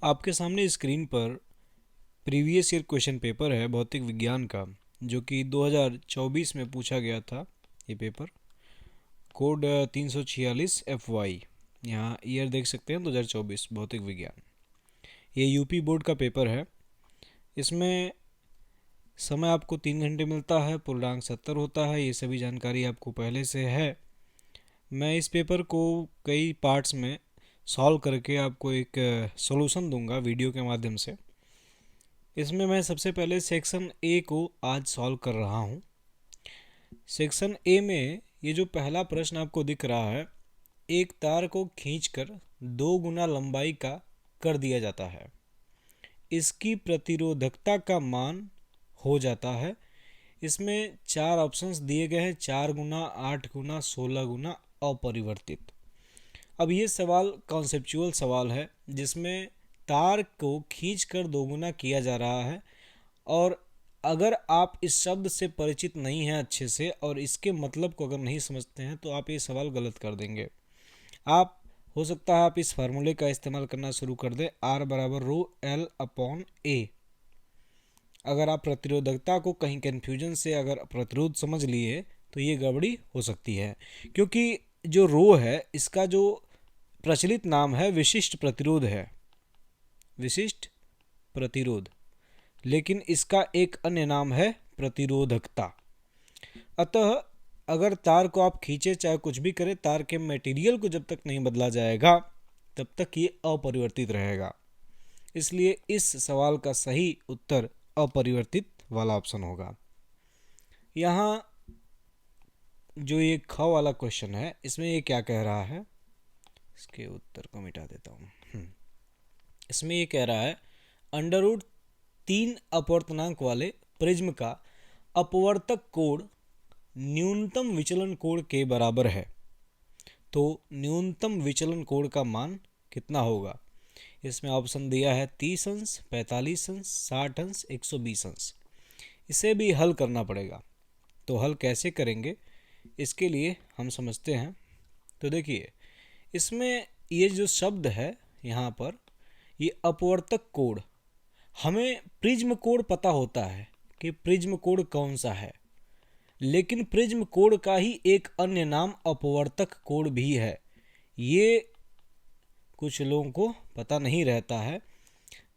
आपके सामने स्क्रीन पर प्रीवियस ईयर क्वेश्चन पेपर है भौतिक विज्ञान का, जो कि 2024 में पूछा गया था। ये पेपर कोड 346 FY, यहाँ ईयर देख सकते हैं 2024 भौतिक विज्ञान। ये यूपी बोर्ड का पेपर है। इसमें समय आपको 3 घंटे मिलता है, पूर्णांक 70 होता है। ये सभी जानकारी आपको पहले से है। मैं इस पेपर को कई पार्ट्स में सॉल्व करके आपको एक सॉल्यूशन दूंगा वीडियो के माध्यम से। इसमें मैं सबसे पहले सेक्शन ए को आज सॉल्व कर रहा हूँ। सेक्शन ए में ये जो पहला प्रश्न आपको दिख रहा है, एक तार को खींचकर 2 गुना लंबाई का कर दिया जाता है, इसकी प्रतिरोधकता का मान हो जाता है। इसमें 4 ऑप्शंस दिए गए हैं, 4 गुना, 8 गुना, 16 गुना, अपरिवर्तित। अब ये सवाल कॉन्सेप्चुअल सवाल है, जिसमें तार को खींचकर 2 गुना किया जा रहा है। और अगर आप इस शब्द से परिचित नहीं हैं अच्छे से और इसके मतलब को अगर नहीं समझते हैं, तो आप ये सवाल गलत कर देंगे। आप हो सकता है आप इस फार्मूले का इस्तेमाल करना शुरू कर दें, R बराबर रो L अपॉन A। अगर आप प्रतिरोधकता को कहीं कन्फ्यूजन से अगर प्रतिरोध समझ लिए तो ये गड़बड़ी हो सकती है, क्योंकि जो रो है इसका जो प्रचलित नाम है विशिष्ट प्रतिरोध है, विशिष्ट प्रतिरोध, लेकिन इसका एक अन्य नाम है प्रतिरोधकता। अतः अगर तार को आप खींचे, चाहे कुछ भी करें, तार के मटेरियल को जब तक नहीं बदला जाएगा तब तक ये अपरिवर्तित रहेगा। इसलिए इस सवाल का सही उत्तर अपरिवर्तित वाला ऑप्शन होगा। यहाँ जो ये ख वाला क्वेश्चन है, इसमें ये क्या कह रहा है, इसके उत्तर को मिटा देता हूँ। इसमें ये कह रहा है अंडर रूट 3 अपवर्तनांक वाले प्रिज्म का अपवर्तक कोण न्यूनतम विचलन कोण के बराबर है। तो न्यूनतम विचलन कोण का मान कितना होगा? इसमें ऑप्शन दिया है 30 अंश, 45 अंश, 60 अंश, 120 अंश। इसे भी हल करना पड़ेगा। तो हल कैसे करेंगे, इसके लिए हम समझते हैं। तो देखिए, इसमें ये जो शब्द है यहाँ पर, ये अपवर्तक कोण, हमें प्रिज्म कोण पता होता है कि प्रिज्म कोण कौन सा है, लेकिन प्रिज्म कोण का ही एक अन्य नाम अपवर्तक कोण भी है। ये कुछ लोगों को पता नहीं रहता है।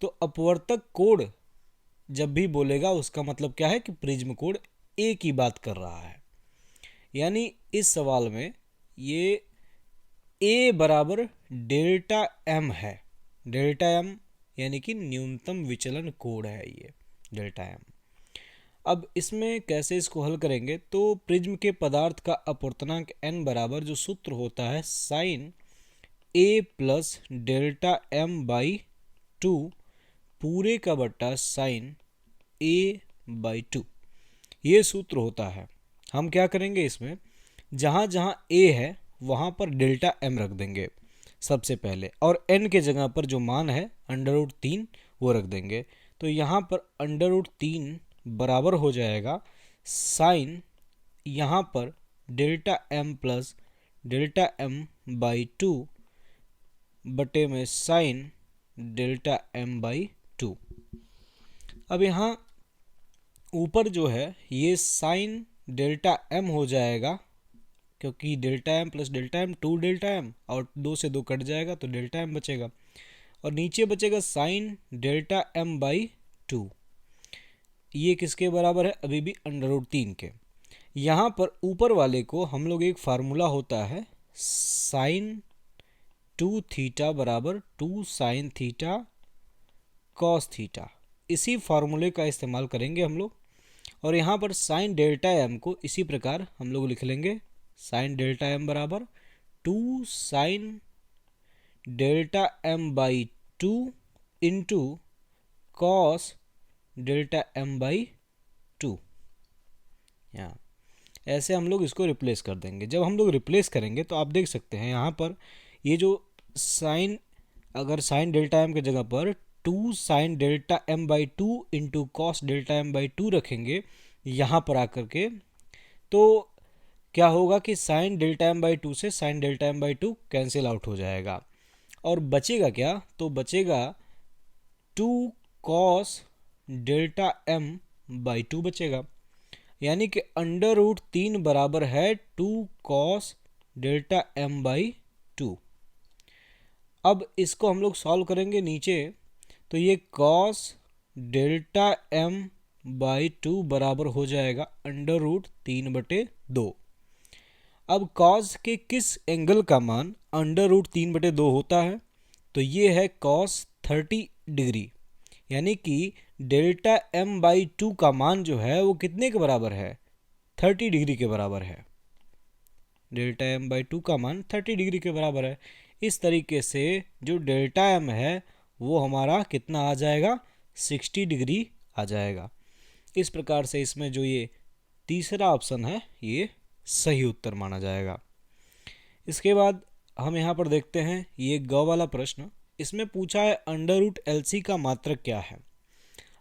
तो अपवर्तक कोण जब भी बोलेगा उसका मतलब क्या है कि प्रिज्म कोण ए की बात कर रहा है। यानी इस सवाल में ये ए बराबर डेल्टा एम है। डेल्टा एम यानी कि न्यूनतम विचलन कोण है ये डेल्टा एम। अब इसमें कैसे इसको हल करेंगे, तो प्रिज्म के पदार्थ का अपवर्तनांक n बराबर जो सूत्र होता है sine a plus delta M by 2 पूरे का बट्टा साइन a बाई 2, ये सूत्र होता है। हम क्या करेंगे, इसमें जहाँ जहाँ a है वहाँ पर डेल्टा m रख देंगे सबसे पहले, और n के जगह पर जो मान है अंडर रूट 3 वो रख देंगे। तो यहाँ पर अंडर रूट 3 बराबर हो जाएगा साइन, यहाँ पर delta m plus delta m by 2 बटे में साइन डेल्टा m बाई 2। अब यहाँ ऊपर जो है ये साइन डेल्टा m हो जाएगा, क्योंकि delta m plus delta m 2 delta m, और 2 से 2 कट जाएगा तो डेल्टा m बचेगा, और नीचे बचेगा साइन डेल्टा m बाई 2। ये किसके बराबर है? अभी भी अंडर रूट 3 के। यहाँ पर ऊपर वाले को हम लोग एक फार्मूला होता है साइन 2 थीटा बराबर 2 साइन थीटा कॉस थीटा, इसी फार्मूले का इस्तेमाल करेंगे हम लोग। और यहाँ पर साइन डेल्टा m को इसी प्रकार हम लोग लिख लेंगे, साइन डेल्टा m बराबर 2 sine delta m by 2 into cos delta m by 2। यहाँ ऐसे हम लोग इसको रिप्लेस कर देंगे। जब हम लोग रिप्लेस करेंगे तो आप देख सकते हैं यहाँ पर ये जो साइन, अगर साइन डेल्टा m की जगह पर 2 sine delta m by 2 into cos delta m by 2 रखेंगे यहाँ पर आकर के, तो क्या होगा कि साइन डेल्टा m बाई 2 से sine delta m by 2 cancel out हो जाएगा, और बचेगा क्या? तो बचेगा 2 cos डेल्टा m बाई 2 बचेगा, यानी कि अंडर रूट 3 बराबर है 2 cos डेल्टा m बाई 2। अब इसको हम लोग सॉल्व करेंगे नीचे, तो ये cos डेल्टा m बाई 2 बराबर हो जाएगा अंडर रूट 3/2। अब cos के किस एंगल का मान अंडर रूट 3/2 होता है? तो ये है cos 30 डिग्री, यानी कि डेल्टा m बाई 2 का मान जो है वो कितने के बराबर है? 30 डिग्री के बराबर है। डेल्टा m बाई 2 का मान 30 डिग्री के बराबर है। इस तरीके से जो डेल्टा m है वो हमारा कितना आ जाएगा? 60 डिग्री आ जाएगा। इस प्रकार से इसमें जो ये तीसरा ऑप्शन है ये सही उत्तर माना जाएगा। इसके बाद हम यहाँ पर देखते हैं ये ग वाला प्रश्न। इसमें पूछा है अंडर रूट LC का मात्रक क्या है।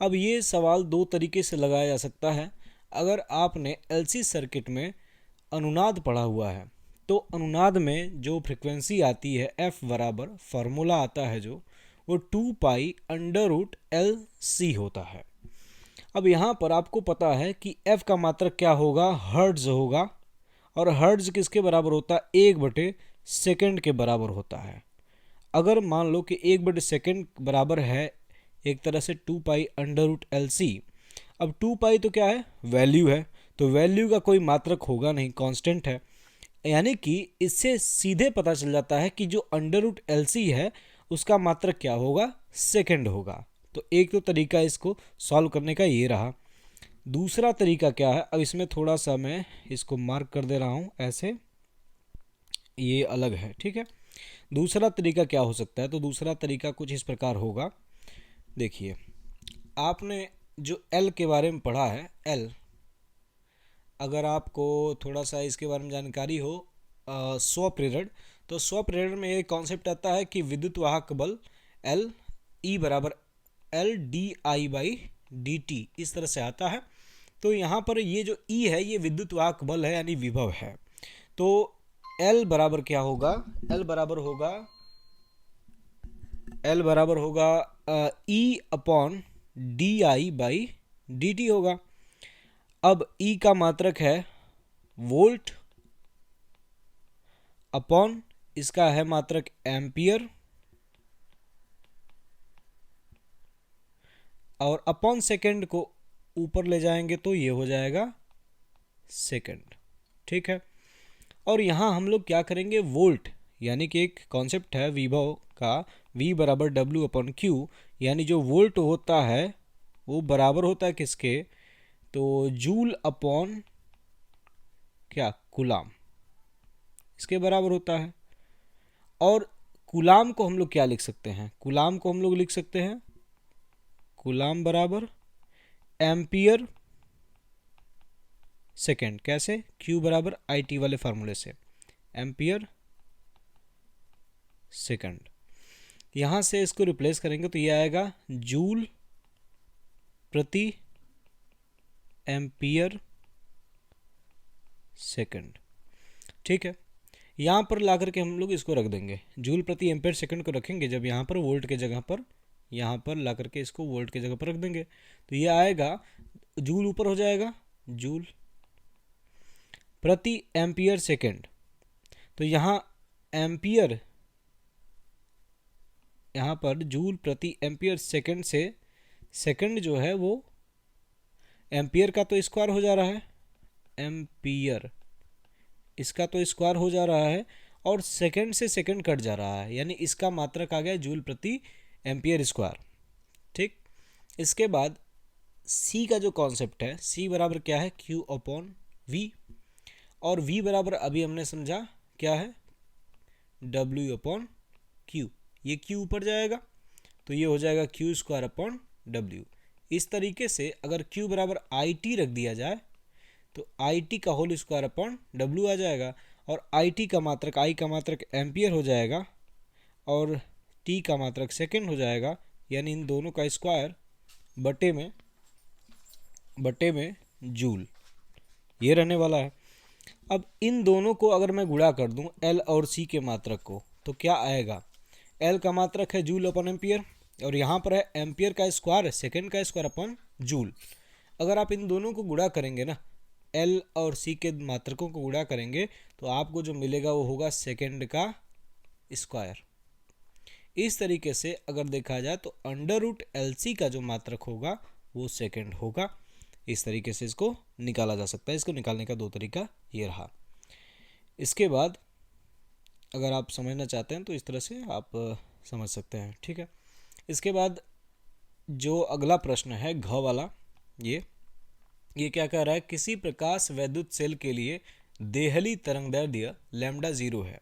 अब ये सवाल दो तरीके से लगाया जा सकता है। अगर आपने LC सर्किट में अनुनाद पढ़ा हुआ है तो अनुनाद में जो फ्रिक्वेंसी आती है F बराबर फार्मूला आता है जो वो 2 पाई अंडर रूट LC होता है। अब यहाँ पर आपको पता है कि F का मात्रक क्या होगा? हर्ट्ज होगा, और हर्ट्ज किसके बराबर होता है? 1/सेकंड के बराबर होता है। अगर मान लो कि 1/सेकंड बराबर है एक तरह से 2 पाई अंडर रूट LC। अब 2 पाई तो क्या है? वैल्यू है, तो वैल्यू का कोई मात्रक होगा नहीं, कांस्टेंट है। यानी कि इससे सीधे पता चल जाता है कि जो अंडर रूट LC है उसका मात्रक क्या होगा? सेकंड होगा। तो एक तो तरीका इसको सॉल्व करने का ये रहा। दूसरा तरीका क्या है? अब इसमें थोड़ा सा मैं इसको मार्क कर दे रहा हूँ ऐसे, ये अलग है, ठीक है। दूसरा तरीका क्या हो सकता है? तो दूसरा तरीका कुछ इस प्रकार होगा। देखिए, आपने जो L के बारे में पढ़ा है, L, अगर आपको थोड़ा सा इसके बारे में जानकारी हो स्वप्रेरण, तो स्वप्रेरण में एक कॉन्सेप्ट आता है कि विद्युत वाहक बल L E बराबर LdI/dt इस तरह से आता है। तो यहाँ पर ये जो E है ये विद्युत वाहक बल है, यानी विभव है। तो L बराबर क्या होगा? L बराबर होगा E/dI/dt होगा। अब E का मात्रक है वोल्ट, अपॉन इसका है मात्रक एम्पियर, और अपॉन सेकंड को ऊपर ले जाएंगे तो ये हो जाएगा सेकंड, ठीक है। और यहाँ हम लोग क्या करेंगे? वोल्ट, यानी कि एक कॉन्सेप्ट है विभव का, V बराबर W/Q, यानी जो वोल्ट होता है वो बराबर होता है किसके? तो जूल अपॉन क्या? कूलाम, इसके बराबर होता है। और कूलाम को हम लोग क्या लिख सकते हैं? कूलाम को हम लोग लिख सकते हैं कूलाम बराबर एम्पियर सेकेंड। कैसे? Q बराबर IT वाले फार्मूले से, एम्पियर सेकेंड। यहाँ से इसको रिप्लेस करेंगे तो ये आएगा जूल प्रति एम्पियर सेकंड, ठीक है। यहाँ पर ला करके हम लोग इसको रख देंगे, जूल प्रति एम्पियर सेकंड को रखेंगे जब यहाँ पर वोल्ट के जगह पर, यहाँ पर ला करके इसको वोल्ट के जगह पर रख देंगे तो ये आएगा, जूल ऊपर हो जाएगा, जूल प्रति एम्पियर सेकंड। तो यहाँ एम्पियर, यहाँ पर जूल प्रति एम्पियर सेकंड से सेकंड जो है वो एम्पियर का तो स्क्वायर हो जा रहा है, एम्पियर इसका तो स्क्वायर हो जा रहा है, और सेकंड से सेकंड कट जा रहा है, यानी इसका मात्रक आ गया जूल प्रति एम्पियर स्क्वायर, ठीक। इसके बाद C का जो कॉन्सेप्ट है, C बराबर क्या है? Q/V, और V बराबर अभी हमने समझा क्या है? W/Q। ये Q ऊपर जाएगा तो ये हो जाएगा Q²/W। इस तरीके से अगर Q बराबर IT रख दिया जाए तो IT का होल स्क्वायर/W आ जाएगा, और IT का मात्रक, I का मात्रक एम्पियर हो जाएगा, और T का मात्रक सेकंड हो जाएगा, यानी इन दोनों का स्क्वायर बटे में जूल, ये रहने वाला है। अब इन दोनों को अगर मैं गुणा कर दूं L और C के मात्रक को, तो क्या आएगा? L का मात्रक है जूल/एम्पियर, और यहाँ पर है एम्पियर का स्क्वायर सेकेंड का स्क्वायर अपॉन जूल। अगर आप इन दोनों को गुणा करेंगे ना, एल और सी के मात्रकों को गुणा करेंगे तो आपको जो मिलेगा वो होगा सेकेंड का स्क्वायर। इस तरीके से अगर देखा जाए तो अंडर रूट एल सी का जो मात्रक होगा वो सेकेंड होगा। इस तरीके से इसको निकाला जा सकता है। इसको निकालने का दो तरीका ये रहा। इसके बाद अगर आप समझना चाहते हैं तो इस तरह से आप समझ सकते हैं, ठीक है। इसके बाद जो अगला प्रश्न है घ वाला, ये क्या कह रहा है, किसी प्रकाश वैद्युत सेल के लिए देहली तरंगदैर्ध्य लैम्डा 0 है।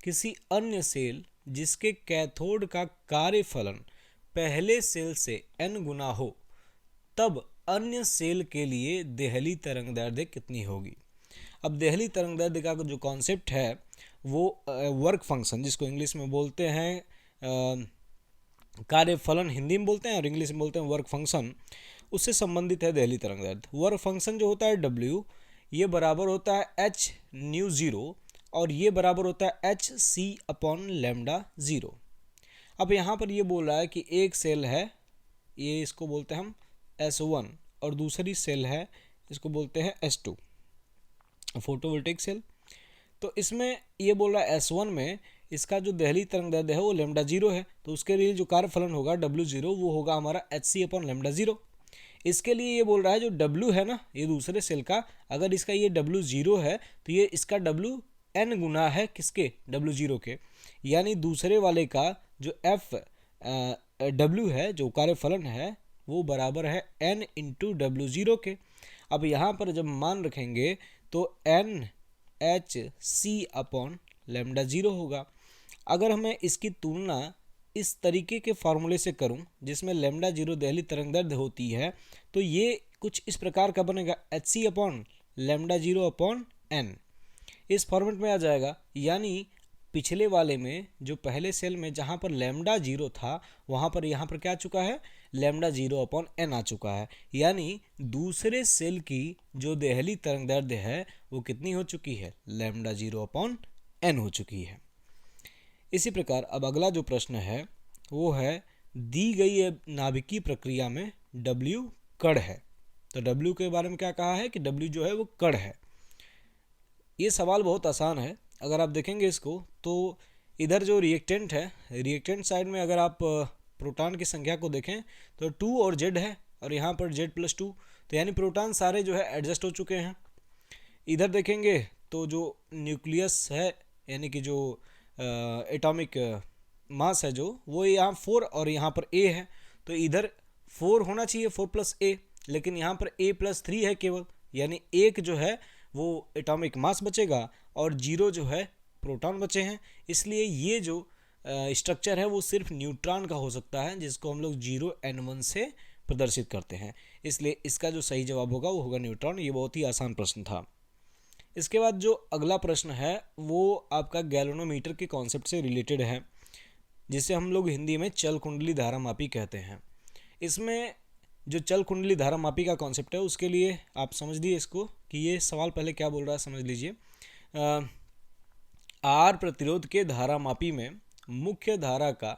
किसी अन्य सेल जिसके कैथोड का कार्यफलन पहले सेल से n गुना हो तब अन्य सेल के लिए देहली तरंगदैर्ध्य कितनी होगी। अब देहली तरंगदैर्ध्य का जो कॉन्सेप्ट है वो वर्क फंक्शन, जिसको इंग्लिश में बोलते हैं कार्यफलन, हिंदी में बोलते हैं और इंग्लिश में बोलते हैं वर्क फंक्शन, उससे संबंधित है देहली तरंगदैर्ध्य। वर्क फंक्शन जो होता है W, ये बराबर होता है h न्यू 0 और ये बराबर होता है h c अपॉन लैम्डा 0। अब यहाँ पर ये बोल रहा है कि एक सेल है, ये इसको बोलते हैं हम S1 और दूसरी सेल है इसको बोलते हैं S2, फोटोवोल्टेइक सेल। तो इसमें ये बोल रहा है S1 में इसका जो देहली तरंगदैर्ध्य है वो लैम्डा 0 है, तो उसके लिए जो कार्यफलन होगा W0 वो होगा हमारा HC अपॉन लैम्डा 0। इसके लिए ये बोल रहा है जो W है ना, ये दूसरे सेल का, अगर इसका ये W0 है तो ये इसका W n गुना है किसके, W0 के, यानी दूसरे वाले का जो W है जो कार्यफलन है वो बराबर है n इंटू W0 के। अब यहाँ पर जब मान रखेंगे तो n h c upon lambda 0 होगा। अगर मैं इसकी तुलना इस तरीके के फार्मूले से करूं जिसमें लैम्डा 0 देहली तरंगदैर्ध्य होती है तो ये कुछ इस प्रकार का बनेगा, H C upon lambda 0 upon N, इस फॉर्मेट में आ जाएगा। यानी पिछले वाले में जो पहले सेल में जहां पर लैम्डा 0 था वहां पर यहाँ पर क्या आ चुका है, लैम्डा 0 अपॉन एन आ चुका है। यानी दूसरे सेल की जो देहली तरंगदैर्ध्य है वो कितनी हो चुकी है, लैम्डा 0 अपॉन एन हो चुकी है। इसी प्रकार अब अगला जो प्रश्न है वो है दी गई नाभिकीय प्रक्रिया में W कण है। तो W के बारे में क्या कहा है कि W जो है वो कण है। ये सवाल बहुत आसान है। अगर आप देखेंगे इसको तो इधर जो रिएक्टेंट है, रिएक्टेंट साइड में अगर आप प्रोटॉन की संख्या को देखें तो 2 और Z है और यहाँ पर Z+2, तो यानी प्रोटॉन सारे जो है एडजस्ट हो चुके हैं। इधर देखेंगे तो जो न्यूक्लियस है यानी कि जो एटॉमिक मास है जो वो यहाँ 4 और यहाँ पर A है, तो इधर 4 होना चाहिए 4+A, लेकिन यहाँ पर A+3 है केवल, यानी एक जो है वो एटॉमिक मास बचेगा और 0 जो है प्रोटॉन बचे हैं। इसलिए ये जो स्ट्रक्चर है वो सिर्फ न्यूट्रॉन का हो सकता है जिसको हम लोग 0n1 से प्रदर्शित करते हैं। इसलिए इसका जो सही जवाब होगा वो होगा न्यूट्रॉन। ये बहुत ही आसान प्रश्न था। इसके बाद जो अगला प्रश्न है वो आपका गैल्वेनोमीटर के कॉन्सेप्ट से रिलेटेड है, जिसे हम लोग हिंदी में चल कुंडली धारामापी कहते हैं। इसमें जो चल कुंडली धारामापी का कॉन्सेप्ट है उसके लिए आप समझ लीजिए इसको कि ये सवाल पहले क्या बोल रहा है समझ लीजिए। आर प्रतिरोध के धारामापी में मुख्य धारा का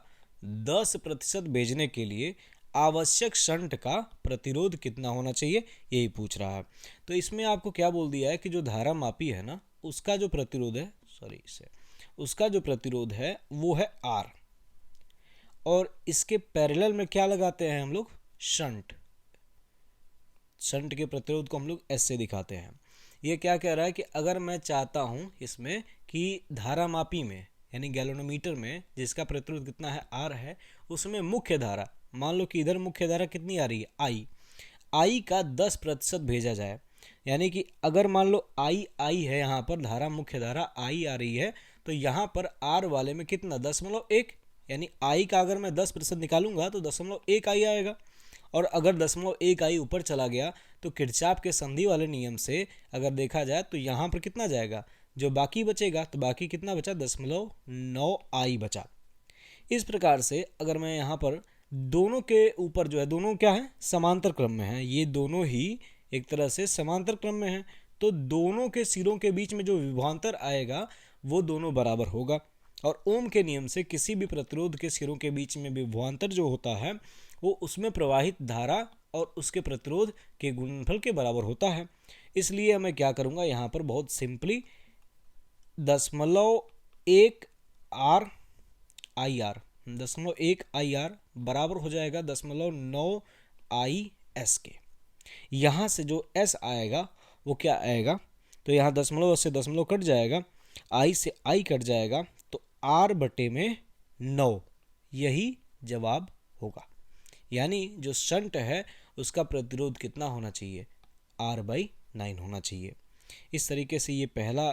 10% भेजने के लिए आवश्यक शंट का प्रतिरोध कितना होना चाहिए, यही पूछ रहा है। तो इसमें आपको क्या बोल दिया है कि जो धारामापी है ना उसका जो प्रतिरोध है उसका जो प्रतिरोध है वो है आर, और इसके पैरेलल में क्या लगाते हैं हम लोग, शंट के प्रतिरोध को हम लोग एस से दिखाते हैं। ये क्या कह रहा है कि अगर मैं चाहता हूँ इसमें कि धारामापी में यानी गैल्वेनोमीटर में जिसका प्रतिरोध कितना है आर है, उसमें मुख्य धारा, मान लो कि इधर मुख्य धारा कितनी आ रही है आई का 10% भेजा जाए। यानी कि अगर मान लो आई है, यहाँ पर धारा मुख्य धारा आई आ रही है, तो यहाँ पर आर वाले में कितना 0.1, यानी आई का अगर मैं 10% निकालूंगा तो 0.1 आई आएगा। और अगर 0.1 आई ऊपर चला गया तो किरचॉफ के संधि वाले नियम से अगर देखा जाए तो यहाँ पर कितना जाएगा, जो बाकी बचेगा, तो बाकी कितना बचा 0.9 आई बचा। इस प्रकार से अगर मैं यहाँ पर दोनों के ऊपर जो है, दोनों क्या है समांतर क्रम में है, ये दोनों ही एक तरह से समांतर क्रम में है, तो दोनों के सिरों के बीच में जो विभवांतर आएगा वो दोनों बराबर होगा। और ओम के नियम से किसी भी प्रतिरोध के सिरों के बीच में विभवांतर जो होता है वो उसमें प्रवाहित धारा और उसके प्रतिरोध के गुणनफल के बराबर होता है। इसलिए मैं क्या करूँगा यहाँ पर बहुत सिंपली 0.1 बराबर हो जाएगा 0.9 के। यहाँ से जो s आएगा वो क्या आएगा, तो यहाँ दशमलव से दशमलव कट जाएगा, i से i कट जाएगा, तो r/9 यही जवाब होगा। यानी जो शंट है उसका प्रतिरोध कितना होना चाहिए, r/9 होना चाहिए। इस तरीके से ये पहला